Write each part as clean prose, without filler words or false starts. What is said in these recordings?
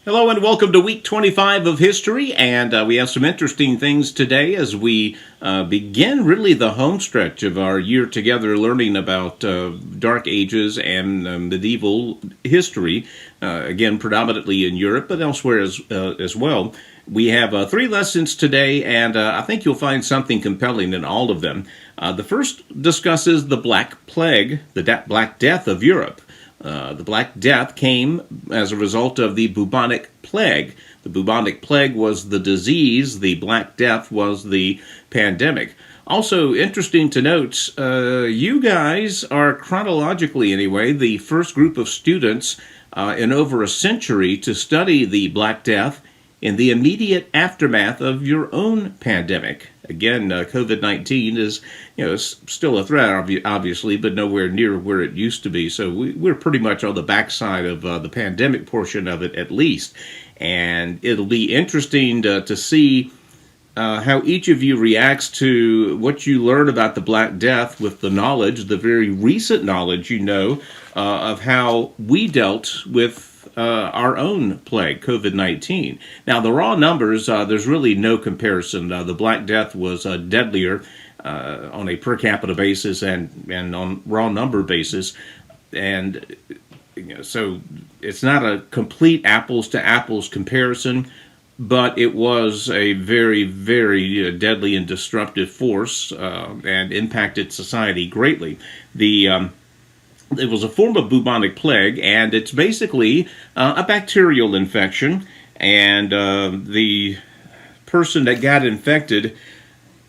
Hello and welcome to week 25 of history, and we have some interesting things today as we begin really the home stretch of our year together learning about Dark Ages and medieval history, again predominantly in Europe but elsewhere as well. We have three lessons today, and I think you'll find something compelling in all of them. The first discusses the Black Plague, the Black Death of Europe. The Black Death came as a result of the bubonic plague. The bubonic plague was the disease. The Black Death was the pandemic. Also, interesting to note, you guys are chronologically, anyway, the first group of students in over a century to study the Black Death in the immediate aftermath of your own pandemic. Again, COVID-19 is, still a threat, obviously, but nowhere near where it used to be. So we're pretty much on the backside of the pandemic portion of it, at least. And it'll be interesting to see how each of you reacts to what you learn about the Black Death with the knowledge, the very recent knowledge, of how we dealt with our own plague, COVID-19. Now, the raw numbers, there's really no comparison. The Black Death was deadlier on a per capita basis and on raw number basis. And so it's not a complete apples to apples comparison, but it was a very, very deadly and disruptive force and impacted society greatly. It was a form of bubonic plague, and it's basically a bacterial infection, and the person that got infected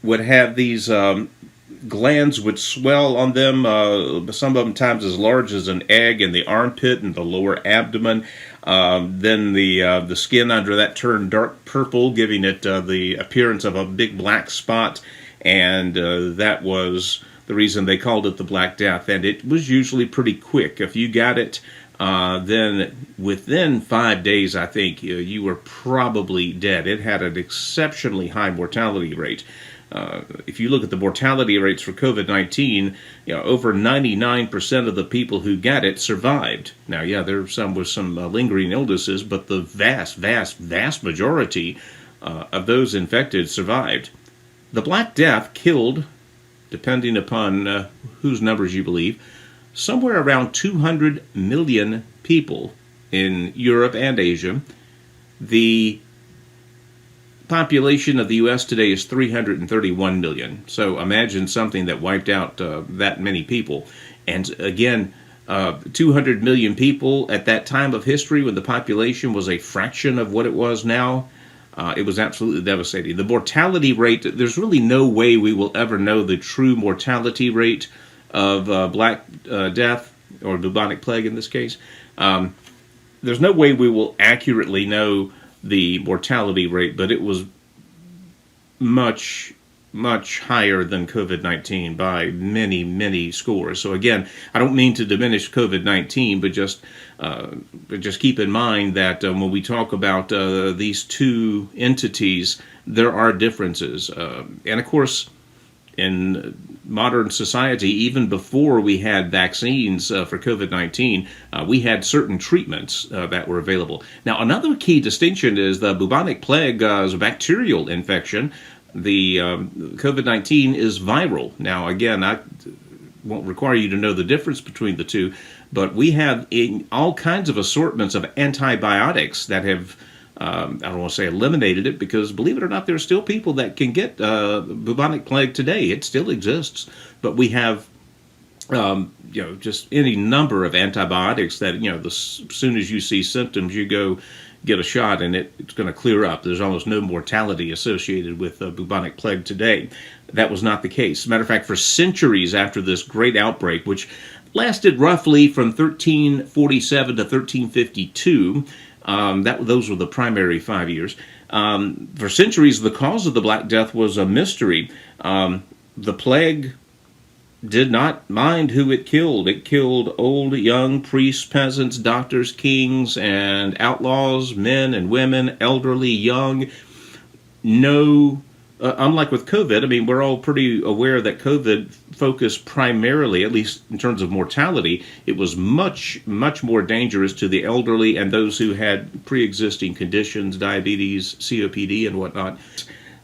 would have these glands would swell on them, some of them times as large as an egg in the armpit and the lower abdomen. Then the skin under that turned dark purple, giving it the appearance of a big black spot, and that was the reason they called it the Black Death. And it was usually pretty quick. If you got it, then within 5 days, I think, you were probably dead. It had an exceptionally high mortality rate. If you look at the mortality rates for COVID-19, over 99% of the people who got it survived. Now, yeah, there were some with some lingering illnesses, but the vast, vast, vast majority of those infected survived. The Black Death killed, depending upon whose numbers you believe, somewhere around 200 million people in Europe and Asia. The population of the U.S. today is 331 million. So imagine something that wiped out that many people. And again, 200 million people at that time of history when the population was a fraction of what it was now. It was absolutely devastating. The mortality rate, there's really no way we will ever know the true mortality rate of Black Death, or bubonic plague in this case. There's no way we will accurately know the mortality rate, but it was much, much higher than COVID-19 by many, many scores. So again, I don't mean to diminish COVID-19, but just keep in mind that when we talk about these two entities, there are differences. And of course, in modern society, even before we had vaccines for COVID-19, we had certain treatments that were available. Now, another key distinction is the bubonic plague is a bacterial infection. The COVID-19 is viral. Now, again, I won't require you to know the difference between the two, but we have all kinds of assortments of antibiotics that have I don't want to say eliminated it, because believe it or not, there are still people that can get bubonic plague today. It still exists, but we have just any number of antibiotics that as soon as you see symptoms, you go get a shot and it's going to clear up. There's almost no mortality associated with bubonic plague today. That was not the case. As a matter of fact, for centuries after this great outbreak, which lasted roughly from 1347 to 1352. Those were the primary 5 years. For centuries, the cause of the Black Death was a mystery. The plague did not mind who it killed. It killed old, young, priests, peasants, doctors, kings, and outlaws, men and women, elderly, young. No unlike with COVID, I mean, we're all pretty aware that COVID focused primarily, at least in terms of mortality, it was much, much more dangerous to the elderly and those who had pre-existing conditions, diabetes, COPD, and whatnot.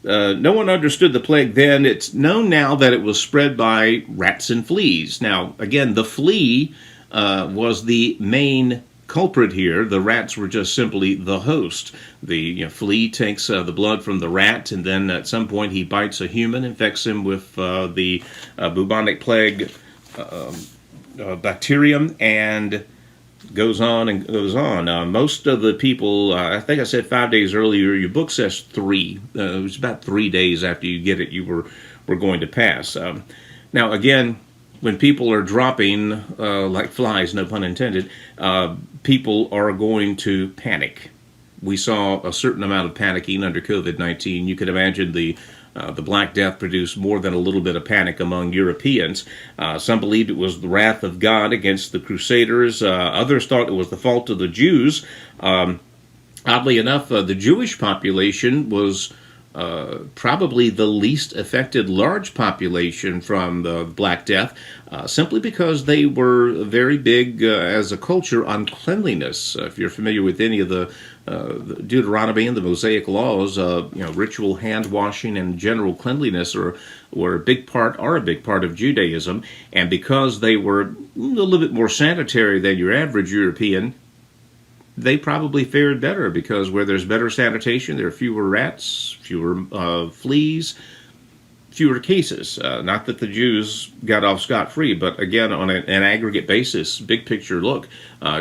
No one understood the plague then. It's known now that it was spread by rats and fleas. Now, again, the flea was the main culprit here. The rats were just simply the host. The flea takes the blood from the rat, and then at some point he bites a human, infects him with the bubonic plague bacterium, and goes on and goes on. Most of the people, I think I said 5 days earlier, your book says 3. It was about 3 days after you get it, you were going to pass. Now, again, when people are dropping like flies, no pun intended, people are going to panic. We saw a certain amount of panicking under COVID-19. You could imagine the Black Death produced more than a little bit of panic among Europeans. Some believed it was the wrath of God against the Crusaders. Others thought it was the fault of the Jews. Oddly enough, the Jewish population was probably the least affected large population from the Black Death, simply because they were very big as a culture on cleanliness. If you're familiar with any of the Deuteronomy and the Mosaic laws, ritual hand washing and general cleanliness are a big part of Judaism. And because they were a little bit more sanitary than your average European, they probably fared better, because where there's better sanitation, there are fewer rats, fewer fleas, fewer cases. Not that the Jews got off scot-free, but again, on an aggregate basis, big picture look,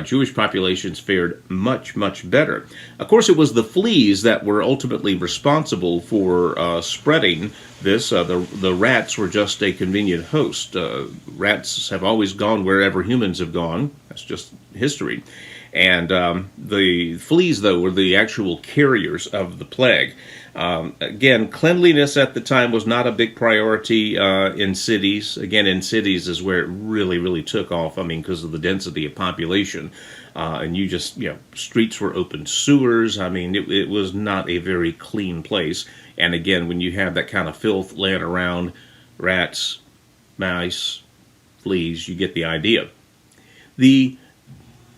Jewish populations fared much, much better. Of course, it was the fleas that were ultimately responsible for spreading this. The rats were just a convenient host. Rats have always gone wherever humans have gone. That's just history. And the fleas, though, were the actual carriers of the plague. Again, cleanliness at the time was not a big priority in cities. Again, in cities is where it really, really took off. I mean, because of the density of population. And streets were open sewers. I mean, it was not a very clean place. And again, when you have that kind of filth laying around, rats, mice, fleas, you get the idea. The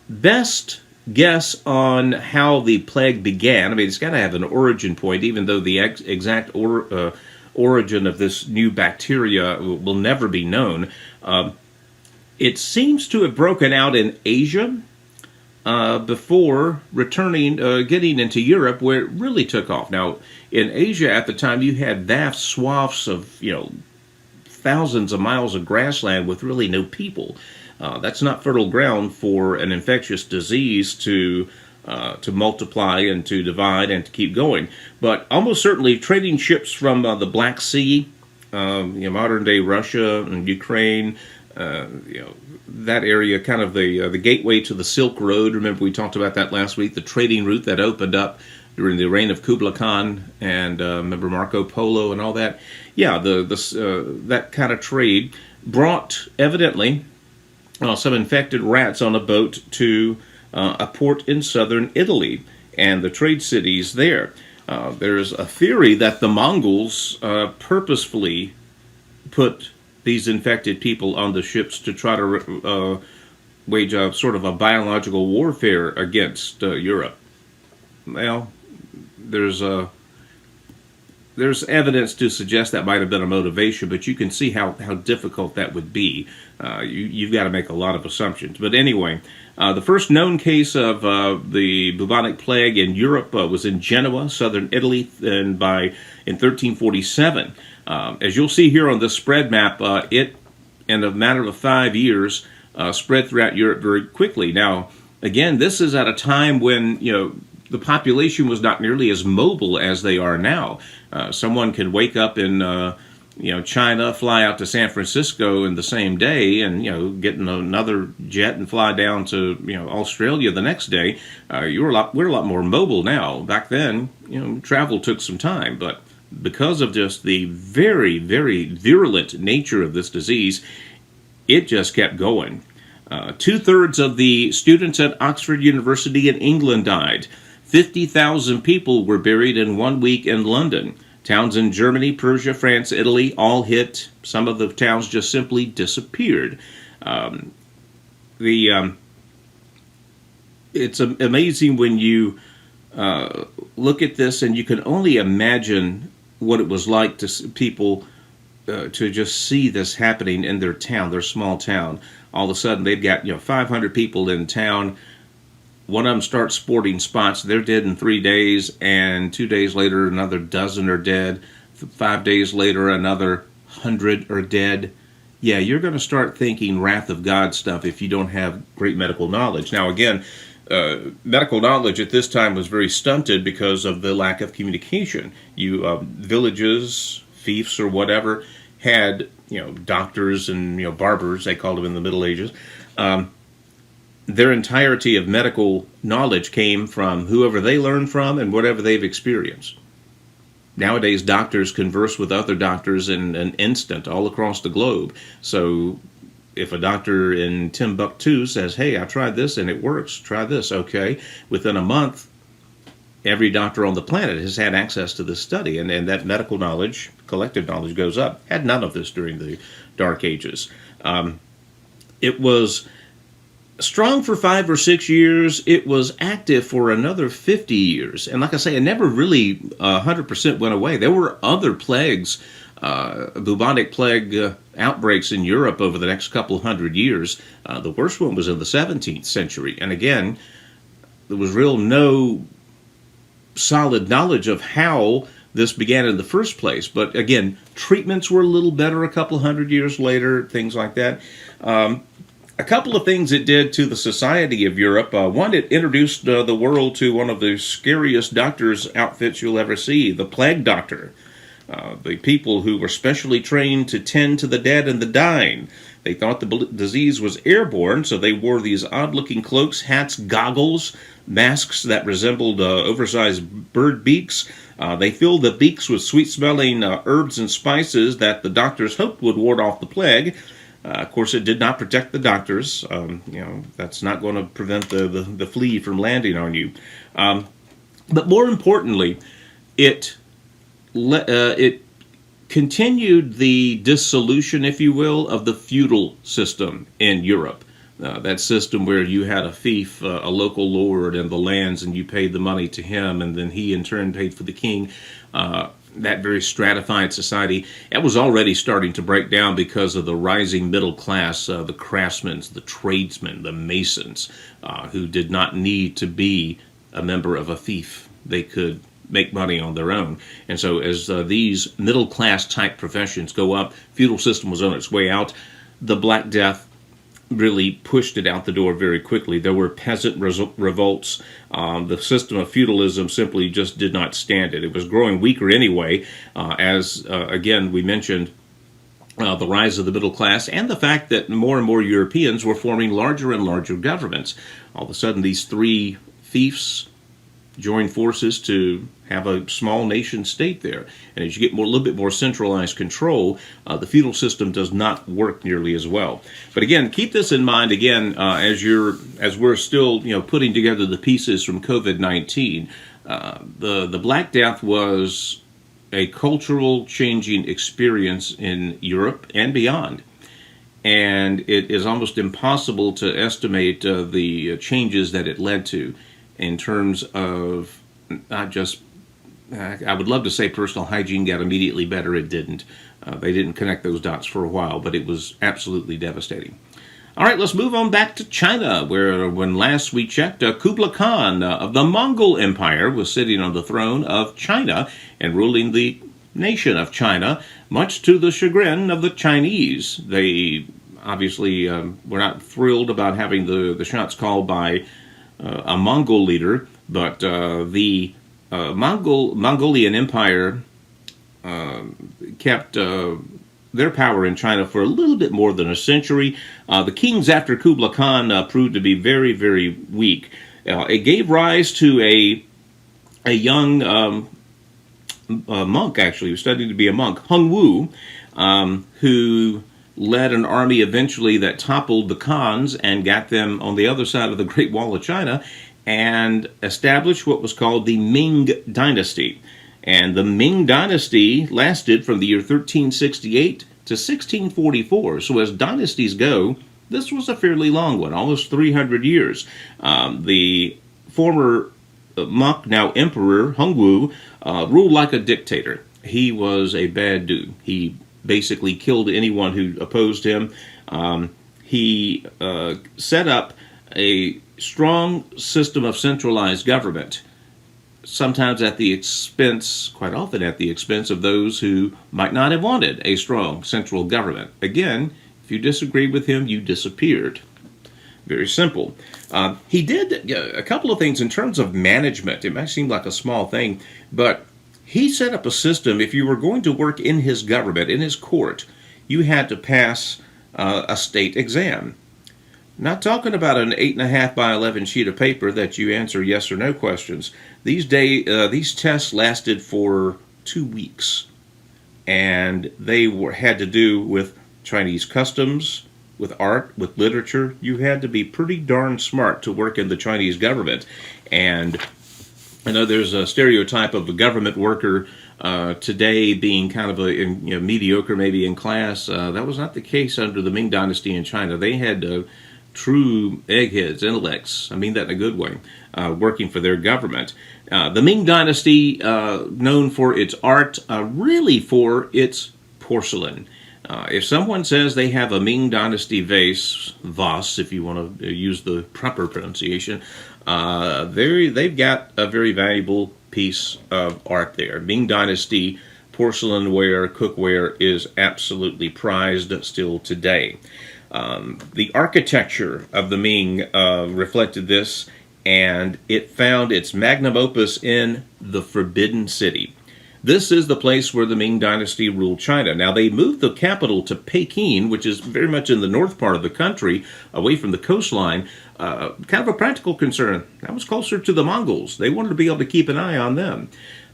best guess on how the plague began, I mean, it's got to have an origin point, even though the exact origin of this new bacteria will never be known. It seems to have broken out in Asia before getting into Europe, where it really took off. Now, in Asia at the time, you had vast swaths of, thousands of miles of grassland with really no people. That's not fertile ground for an infectious disease to multiply and to divide and to keep going. But almost certainly trading ships from the Black Sea, modern-day Russia and Ukraine, that area, kind of the gateway to the Silk Road. Remember, we talked about that last week, the trading route that opened up during the reign of Kublai Khan, and remember Marco Polo and all that. Yeah, that kind of trade brought, evidently, some infected rats on a boat to a port in southern Italy and the trade cities there. There's a theory that the Mongols purposefully put these infected people on the ships to try to wage a sort of a biological warfare against Europe. Well, there's evidence to suggest that might have been a motivation, but you can see how difficult that would be. You've got to make a lot of assumptions. But anyway, the first known case of the bubonic plague in Europe was in Genoa, southern Italy, in 1347. As you'll see here on this spread map, it, in a matter of 5 years, spread throughout Europe very quickly. Now, again, this is at a time when, the population was not nearly as mobile as they are now. Someone can wake up in, China, fly out to San Francisco in the same day, and get in another jet and fly down to Australia the next day. We're a lot more mobile now. Back then, travel took some time, but because of just the very, very virulent nature of this disease, it just kept going. 2/3 of the students at Oxford University in England died. 50,000 people were buried in 1 week in London. Towns in Germany, Persia, France, Italy all hit. Some of the towns just simply disappeared. Um, the It's amazing when you look at this, and you can only imagine what it was like to people to just see this happening in their town, their small town. All of a sudden, they've got 500 people in town. One of them starts sporting spots. They're dead in 3 days, and 2 days later, another dozen are dead. 5 days later, another 100 are dead. Yeah, you're going to start thinking wrath of God stuff if you don't have great medical knowledge. Now, again, medical knowledge at this time was very stunted because of the lack of communication. Villages, fiefs, or whatever had doctors and barbers, they called them in the Middle Ages. Their entirety of medical knowledge came from whoever they learned from and whatever they've experienced. Nowadays, doctors converse with other doctors in an instant all across the globe. So if a doctor in Timbuktu says, hey, I tried this and it works, try this, okay. Within a month, every doctor on the planet has had access to this study, and that medical knowledge, collective knowledge, goes up. Had none of this during the Dark Ages. It was strong for 5 or 6 years. It was active for another 50 years. And like I say, it never really 100% went away. There were other plagues, bubonic plague outbreaks in Europe over the next couple of hundred years. The worst one was in the 17th century. And again, there was no solid knowledge of how this began in the first place. But again, treatments were a little better a couple of hundred years later, things like that. A couple of things it did to the society of Europe. One, it introduced the world to one of the scariest doctor's outfits you'll ever see, the plague doctor. The people who were specially trained to tend to the dead and the dying. They thought the disease was airborne, so they wore these odd-looking cloaks, hats, goggles, masks that resembled oversized bird beaks. They filled the beaks with sweet-smelling herbs and spices that the doctors hoped would ward off the plague. Of course, it did not protect the doctors. That's not going to prevent the flea from landing on you. But more importantly, it continued the dissolution, if you will, of the feudal system in Europe. That system where you had a fief, a local lord in the lands, and you paid the money to him, and then he in turn paid for the king. That very stratified society, it was already starting to break down because of the rising middle class, the craftsmen, the tradesmen, the masons, who did not need to be a member of a fief. They could make money on their own. And so as these middle class type professions go up, feudal system was on its way out. The Black Death really pushed it out the door very quickly. There were peasant revolts. The system of feudalism simply just did not stand it. It was growing weaker anyway, again, we mentioned the rise of the middle class and the fact that more and more Europeans were forming larger and larger governments. All of a sudden, these three fiefs joined forces to have a small nation state there. And as you get a little bit more centralized control, the feudal system does not work nearly as well. But again, keep this in mind again as we're still putting together the pieces from COVID-19. The Black Death was a cultural changing experience in Europe and beyond. And it is almost impossible to estimate the changes that it led to in terms of not just, I would love to say personal hygiene got immediately better. It didn't. They didn't connect those dots for a while, but it was absolutely devastating. All right, let's move on back to China, where when last we checked, Kublai Khan of the Mongol Empire was sitting on the throne of China and ruling the nation of China, much to the chagrin of the Chinese. They obviously were not thrilled about having the shots called by a Mongol leader, but the Mongolian Empire kept their power in China for a little bit more than a century. The kings after Kublai Khan proved to be very, very weak. It gave rise to a young monk, actually, who studied to be a monk, Hung Wu, who led an army eventually that toppled the Khans and got them on the other side of the Great Wall of China and established what was called the Ming Dynasty. And the Ming Dynasty lasted from the year 1368 to 1644. So as dynasties go, this was a fairly long one, almost 300 years. The former monk, now emperor, Hongwu, ruled like a dictator. He was a bad dude. He basically killed anyone who opposed him. He set up a strong system of centralized government, sometimes at the expense, quite often at the expense of those who might not have wanted a strong central government. Again, if you disagreed with him, you disappeared. Very simple. He did a couple of things in terms of management. It might seem like a small thing, but he set up a system. If you were going to work in his government, in his court, you had to pass a state exam. Not talking about an 8.5 by 11 sheet of paper that you answer yes or no questions. These tests lasted for 2 weeks, and they had to do with Chinese customs, with art, with literature. You had to be pretty darn smart to work in the Chinese government. And I know there's a stereotype of a government worker today being kind of mediocre, maybe in class. That was not the case under the Ming Dynasty in China. They had true eggheads, intellects, I mean that in a good way, working for their government. The Ming Dynasty, known for its art, really for its porcelain. If someone says they have a Ming Dynasty vase, if you want to use the proper pronunciation, they've got a very valuable piece of art there. Ming Dynasty porcelainware, cookware is absolutely prized still today. The architecture of the Ming reflected this, and it found its magnum opus in the Forbidden City. This is the place where the Ming Dynasty ruled China. Now, they moved the capital to Peking, which is very much in the north part of the country, away from the coastline. Kind of a practical concern. That was closer to the Mongols. They wanted to be able to keep an eye on them.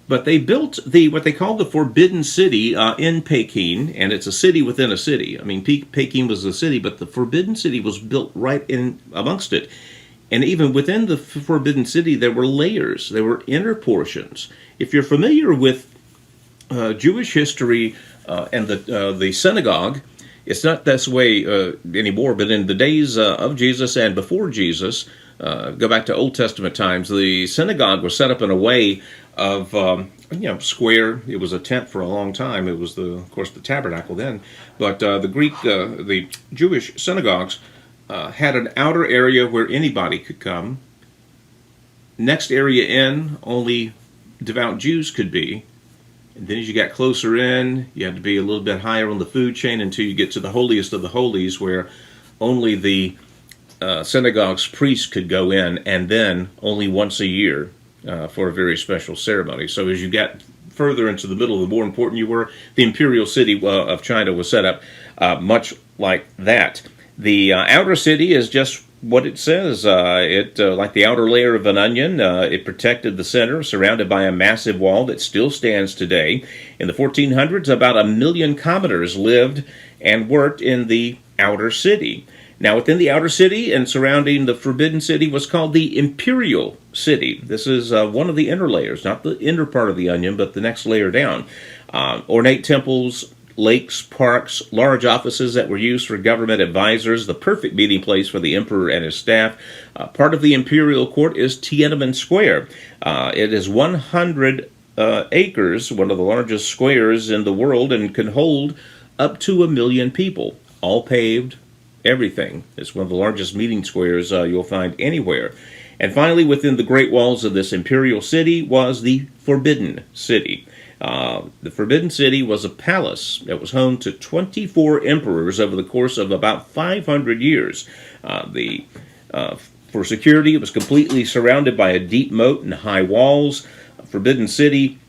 But they built what they called the Forbidden City in Peking, and it's a city within a city. I mean, Peking was a city, but the Forbidden City was built right in amongst it. And even within the Forbidden City, there were layers. There were inner portions. If you're familiar with Jewish history and the synagogue, it's not this way anymore, but in the days of Jesus and before Jesus, go back to Old Testament times, the synagogue was set up in a way of square. It was a tent for a long time. It was of course the tabernacle then, but the Jewish synagogues had an outer area where anybody could come. Next area in, only devout Jews could be. And then as you got closer in, you had to be a little bit higher on the food chain until you get to the holiest of the holies, where only the synagogue's priests could go in, and then only once a year for a very special ceremony. So as you got further into the middle, the more important you were. The imperial city of China was set up much like that. The outer city is just what it says. Like the outer layer of an onion, it protected the center, surrounded by a massive wall that still stands today. In the 1400s, about 1 million commoners lived and worked in the outer city. Now, within the outer city and surrounding the Forbidden City was called the Imperial City. This is one of the inner layers, not the inner part of the onion, but the next layer down. Ornate temples, lakes, parks, large offices that were used for government advisors, the perfect meeting place for the emperor and his staff. Part of the imperial court is Tiananmen Square. It is 100 acres, one of the largest squares in the world, and can hold up to 1 million people, all paved, everything. It's one of the largest meeting squares you'll find anywhere. And finally, within the great walls of this imperial city was the Forbidden City. The Forbidden City was a palace that was home to 24 emperors over the course of about 500 years. For security, it was completely surrounded by a deep moat and high walls. Forbidden City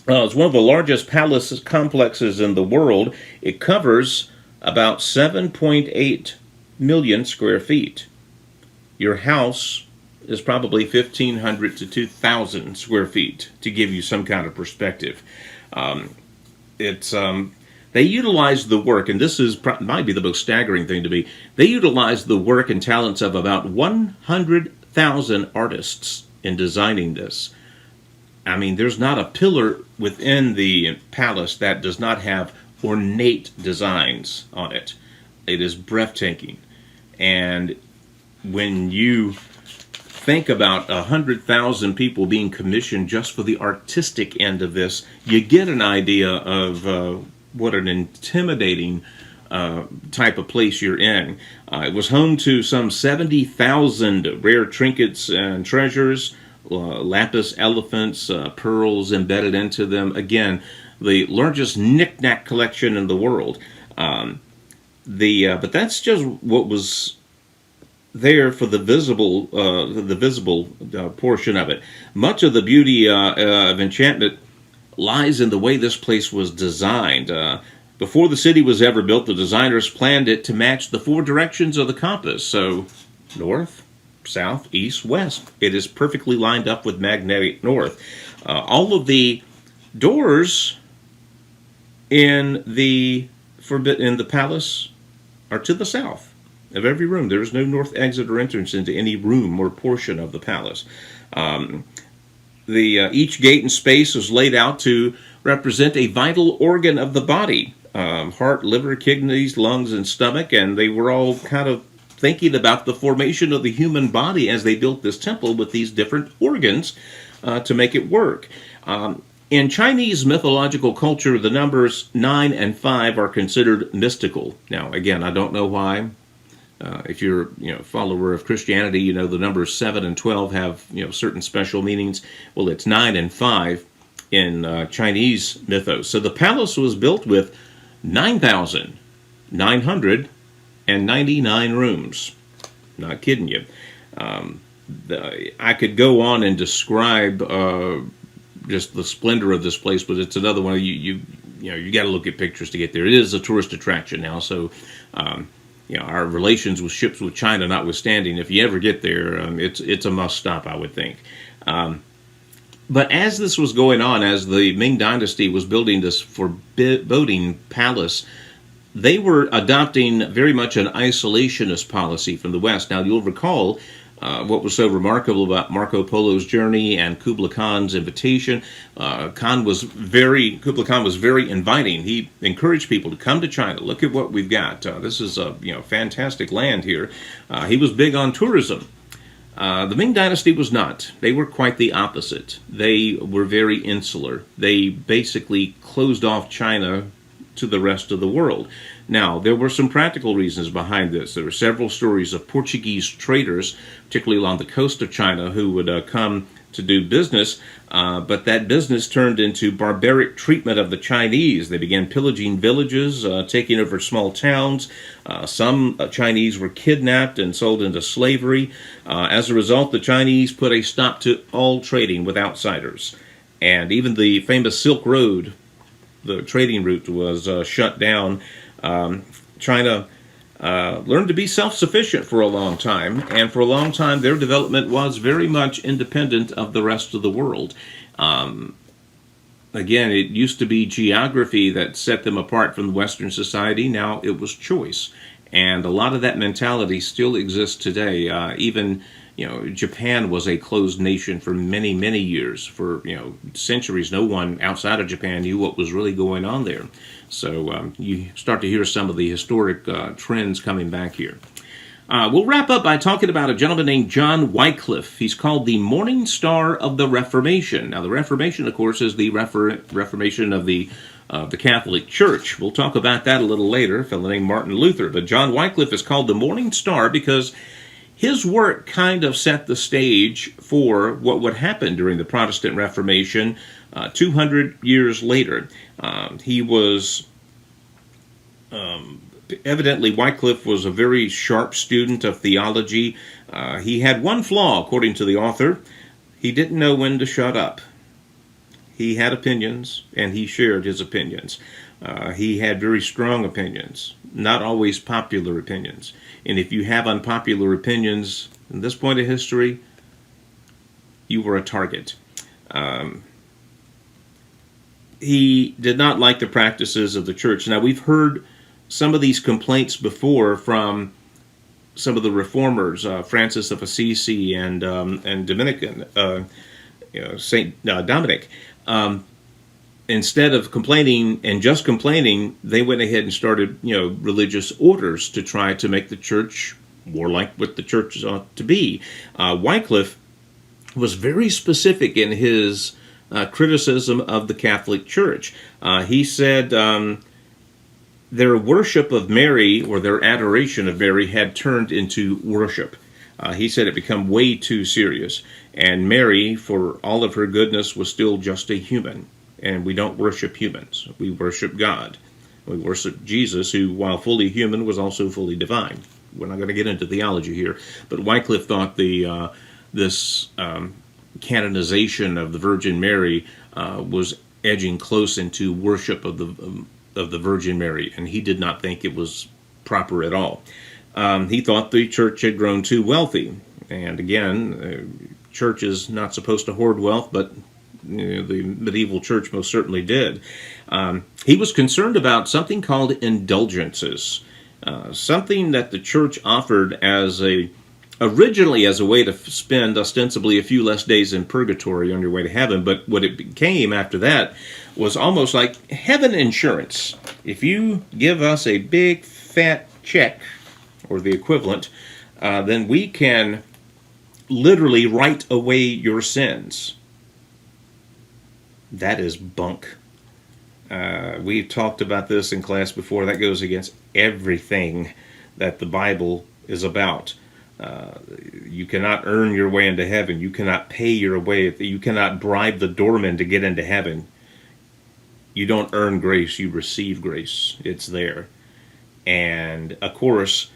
is one of the largest palace complexes in the world. It covers about 7.8 million square feet. Your house is probably 1,500 to 2,000 square feet, to give you some kind of perspective. They utilized the work, and this might be the most staggering thing to me. They utilized the work and talents of about 100,000 artists in designing this. I mean, there's not a pillar within the palace that does not have ornate designs on it. It is breathtaking. And when you think about 100,000 people being commissioned just for the artistic end of this, you get an idea of what an intimidating type of place you're in. It was home to some 70,000 rare trinkets and treasures, lapis elephants, pearls embedded into them. Again, the largest knick-knack collection in the world. But that's just what was there for the visible portion of it. Much of the beauty of Enchantment lies in the way this place was designed. Before the city was ever built, the designers planned it to match the four directions of the compass. So, north, south, east, west. It is perfectly lined up with magnetic north. All of the doors in the palace are to the south of every room. There is no north exit or entrance into any room or portion of the palace. Each gate and space was laid out to represent a vital organ of the body. Heart, liver, kidneys, lungs, and stomach, and they were all kind of thinking about the formation of the human body as they built this temple with these different organs to make it work. In Chinese mythological culture, the numbers 9 and 5 are considered mystical. Now, again, I don't know why. If you're a follower of Christianity, the numbers 7 and 12 have certain special meanings. Well, it's 9 and 5 in Chinese mythos. So the palace was built with 9,999 rooms. Not kidding you. I could go on and describe just the splendor of this place, but it's another one. You got to look at pictures to get there. It is a tourist attraction now, so our relations with ships with China notwithstanding, if you ever get there, it's a must stop, I would think. But as this was going on, as the Ming Dynasty was building this foreboding palace, they were adopting very much an isolationist policy from the West. Now, you'll recall what was so remarkable about Marco Polo's journey and Kublai Khan's invitation. Kublai Khan was very inviting. He encouraged people to come to China. Look at what we've got. This is a fantastic land here. He was big on tourism. The Ming Dynasty was not. They were quite the opposite. They were very insular. They basically closed off China to the rest of the world. Now, there were some practical reasons behind this. There were several stories of Portuguese traders, particularly along the coast of China, who would come to do business, but that business turned into barbaric treatment of the Chinese. They began pillaging villages, taking over small towns. Some Chinese were kidnapped and sold into slavery. As a result, the Chinese put a stop to all trading with outsiders. And even the famous Silk Road, the trading route, was shut down. China learned to be self-sufficient for a long time, and for a long time their development was very much independent of the rest of the world. Again, it used to be geography that set them apart from Western society. Now it was choice, and a lot of that mentality still exists today. Even Japan was a closed nation for many, many years. For centuries, no one outside of Japan knew what was really going on there. So you start to hear some of the historic trends coming back here. We'll wrap up by talking about a gentleman named John Wycliffe. He's called the Morning Star of the Reformation. Now, the Reformation, of course, is the Reformation of the Catholic Church. We'll talk about that a little later, a fellow named Martin Luther. But John Wycliffe is called the Morning Star because his work kind of set the stage for what would happen during the Protestant Reformation 200 years later. Evidently, Wycliffe was a very sharp student of theology. He had one flaw, according to the author. He didn't know when to shut up. He had opinions, and he shared his opinions. He had very strong opinions, not always popular opinions. And if you have unpopular opinions in this point of history, you were a target. He did not like the practices of the church. Now, we've heard some of these complaints before from some of the reformers, Francis of Assisi and Dominican. Saint Dominic. Instead of complaining and just complaining, they went ahead and started, religious orders to try to make the church more like what the church ought to be. Wycliffe was very specific in his criticism of the Catholic Church. He said their worship of Mary, or their adoration of Mary, had turned into worship. He said it became way too serious. And Mary, for all of her goodness, was still just a human. And we don't worship humans. We worship God. We worship Jesus, who, while fully human, was also fully divine. We're not going to get into theology here, but Wycliffe thought this canonization of the Virgin Mary was edging close into worship of the Virgin Mary, and he did not think it was proper at all. He thought the church had grown too wealthy, and again, church is not supposed to hoard wealth, but the medieval church most certainly did. He was concerned about something called indulgences, something that the church offered originally as a way to spend ostensibly a few less days in purgatory on your way to heaven, but what it became after that was almost like heaven insurance. If you give us a big fat check, or the equivalent, then we can literally write away your sins. That is bunk. We've talked about this in class before. That goes against everything that the Bible is about. You cannot earn your way into heaven. You cannot pay your way. You cannot bribe the doorman to get into heaven. You don't earn grace. You receive grace. It's there. And, of course,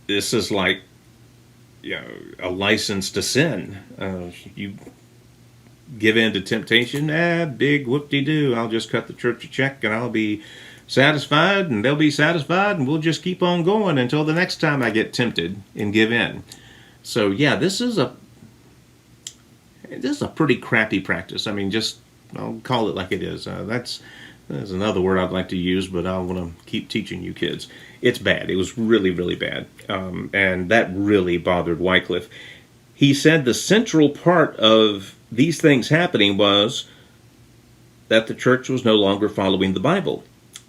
this is like a license to sin. You give in to temptation, big whoop-de-doo. I'll just cut the church a check and I'll be satisfied and they'll be satisfied and we'll just keep on going until the next time I get tempted and give in. So yeah, this is a pretty crappy practice. I mean, I'll call it like it is. That's another word I'd like to use, but I want to keep teaching you kids. It's bad. It was really, really bad. And that really bothered Wycliffe. He said the central part of these things happening was that the church was no longer following the Bible.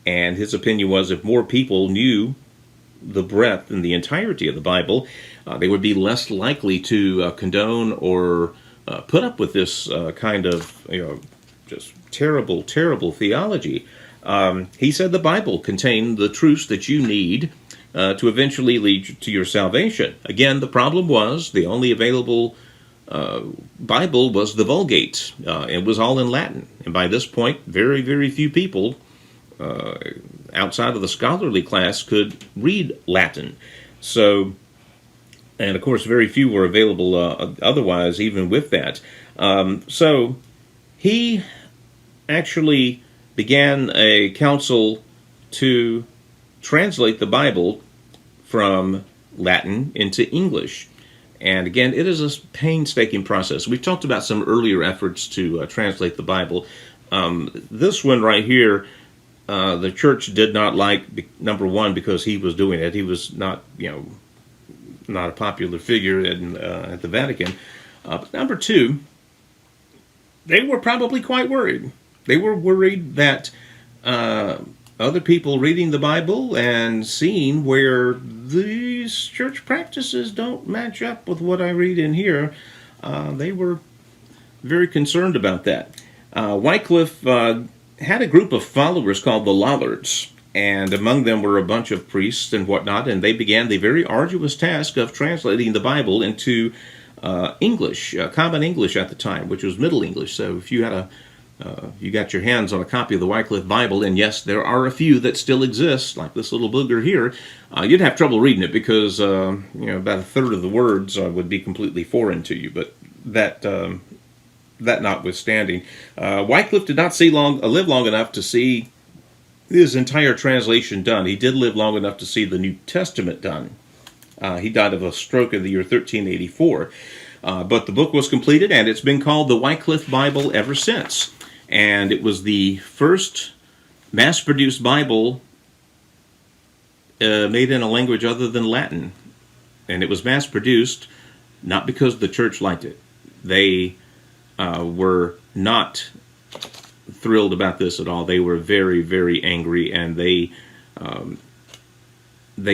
And his opinion was if more people knew the breadth and the entirety of the Bible, they would be less likely to condone or put up with this kind of, just terrible, terrible theology. He said the Bible contained the truths that you need to eventually lead to your salvation. Again, the problem was the only available Bible was the Vulgate. It was all in Latin. And by this point, very, very few people outside of the scholarly class could read Latin. So, and of course, very few were available otherwise, even with that. So, he actually began a council to translate the Bible from Latin into English. And again, it is a painstaking process. We've talked about some earlier efforts to translate the Bible. This one right here, the church did not like, number one, because he was doing it. He was not, not a popular figure at the Vatican. But number two, they were probably quite worried. They were worried that other people reading the Bible and seeing where these church practices don't match up with what I read in here, they were very concerned about that. Wycliffe had a group of followers called the Lollards, and among them were a bunch of priests and whatnot, and they began the very arduous task of translating the Bible into English, Common English at the time, which was Middle English. So if you had you got your hands on a copy of the Wycliffe Bible, and yes, there are a few that still exist, like this little booger here, you'd have trouble reading it because about a third of the words would be completely foreign to you. But that notwithstanding, Wycliffe did not live long enough to see his entire translation done. He did live long enough to see the New Testament done. He died of a stroke in the year 1384. But the book was completed, and it's been called the Wycliffe Bible ever since. And it was the first mass-produced Bible made in a language other than Latin. And it was mass-produced not because the church liked it. They were not thrilled about this at all. They were very, very angry, and they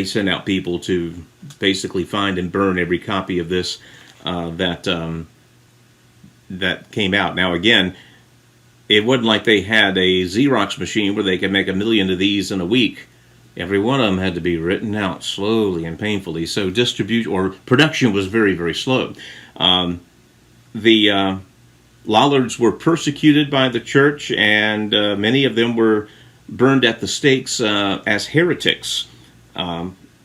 sent out people to basically find and burn every copy of this that came out. Now, again, it wasn't like they had a Xerox machine where they could make 1 million of these in a week. Every one of them had to be written out slowly and painfully. So distribution or production was very, very slow. The Lollards were persecuted by the church, and many of them were burned at the stakes as heretics.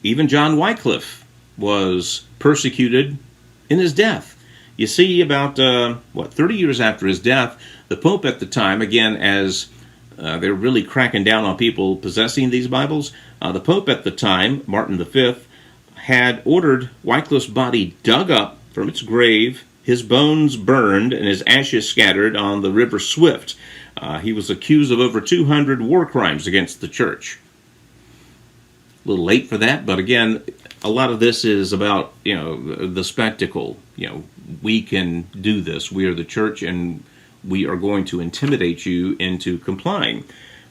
Even John Wycliffe was persecuted in his death. You see, about 30 years after his death, the Pope at the time, again, as they're really cracking down on people possessing these Bibles, the Pope at the time, Martin V, had ordered Wycliffe's body dug up from its grave, his bones burned, and his ashes scattered on the River Swift. He was accused of over 200 war crimes against the church. A little late for that, but again, a lot of this is about, the spectacle. We can do this. We are the church, and we are going to intimidate you into complying.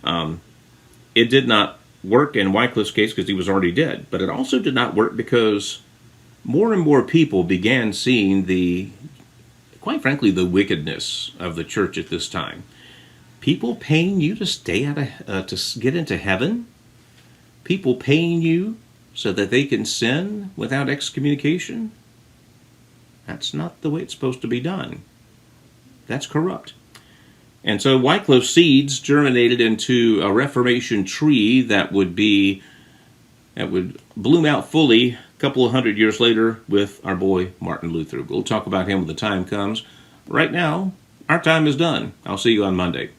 It did not work in Wycliffe's case because he was already dead, but it also did not work because more and more people began seeing quite frankly, the wickedness of the church at this time. People paying you to stay to get into heaven. People paying you so that they can sin without excommunication. That's not the way it's supposed to be done. That's corrupt. And so Wycliffe's seeds germinated into a Reformation tree that would bloom out fully a couple of 100 years later with our boy Martin Luther. We'll talk about him when the time comes. Right now, our time is done. I'll see you on Monday.